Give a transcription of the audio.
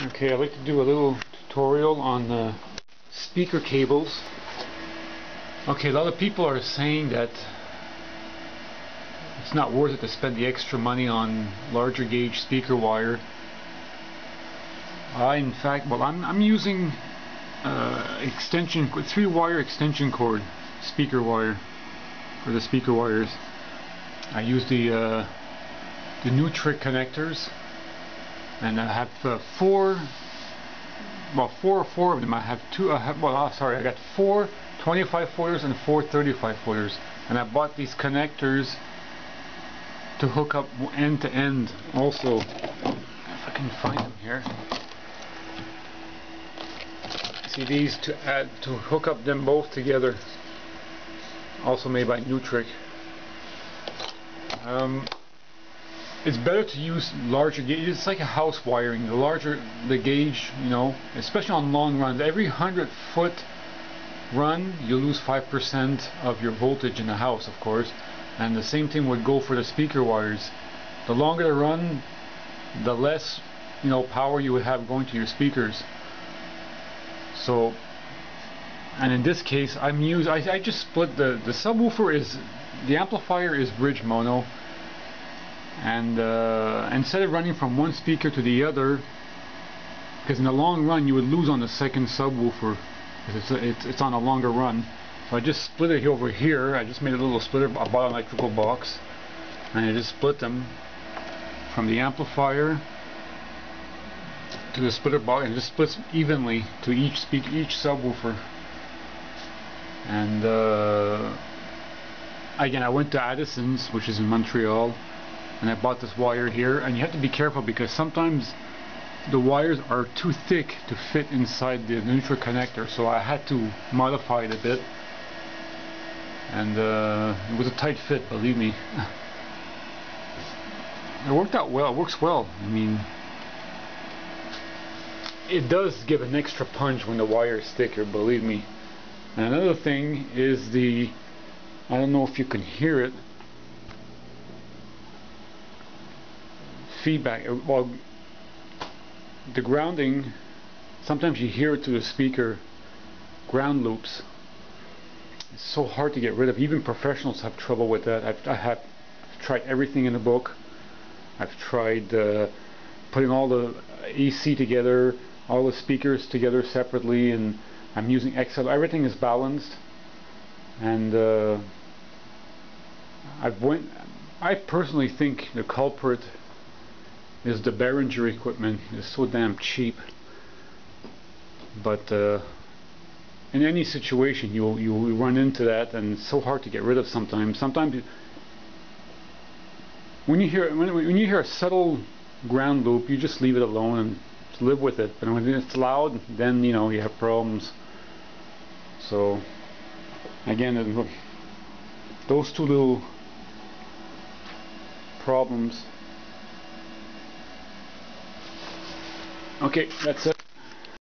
Okay, I'd like to do a little tutorial on the speaker cables. Okay, a lot of people are saying that it's not worth it to spend the extra money on larger gauge speaker wire. In fact, well, I'm using extension 3-wire extension cord speaker wire for the speaker wires. I use the new trick connectors, and I have four of them. I have I got 4 25 footers and 4 35 footers, and I bought these connectors to hook up end to end also, if I can find them here. See, these to hook up them both together, also made by Nutric. It's better to use larger gauge. It's like a house wiring. The larger the gauge, you know, especially on long runs, every 100-foot run you lose 5% of your voltage in the house, of course. And the same thing would go for the speaker wires. The longer the run, the less, you know, power you would have going to your speakers. So, and in this case, I just split the subwoofer. The amplifier is bridge mono. And instead of running from one speaker to the other, because in the long run you would lose on the second subwoofer, it's on a longer run. So I just split it over here. I just made a little splitter. I bought an electrical box, and I just split them from the amplifier to the splitter box, and it just splits evenly to each subwoofer. And again, I went to Addison's, which is in Montreal, and I bought this wire here. And you have to be careful because sometimes the wires are too thick to fit inside the neutral connector, so I had to modify it a bit, and it was a tight fit, believe me. It worked out well. It works well. I mean, it does give an extra punch when the wire is thicker, believe me. And another thing is I don't know if you can hear it, feedback. Well, the grounding, sometimes you hear it through the speaker ground loops. It's so hard to get rid of. Even professionals have trouble with that. I've tried everything in the book. I've tried putting all the AC together, all the speakers together separately, and I'm using XL. Everything is balanced, and I personally think the culprit is the Behringer equipment. It's so damn cheap. But in any situation, you run into that, and it's so hard to get rid of sometimes. Sometimes when you hear a subtle ground loop, you just leave it alone and live with it. But when it's loud, then you know you have problems. So again, those two little problems. Okay, that's it.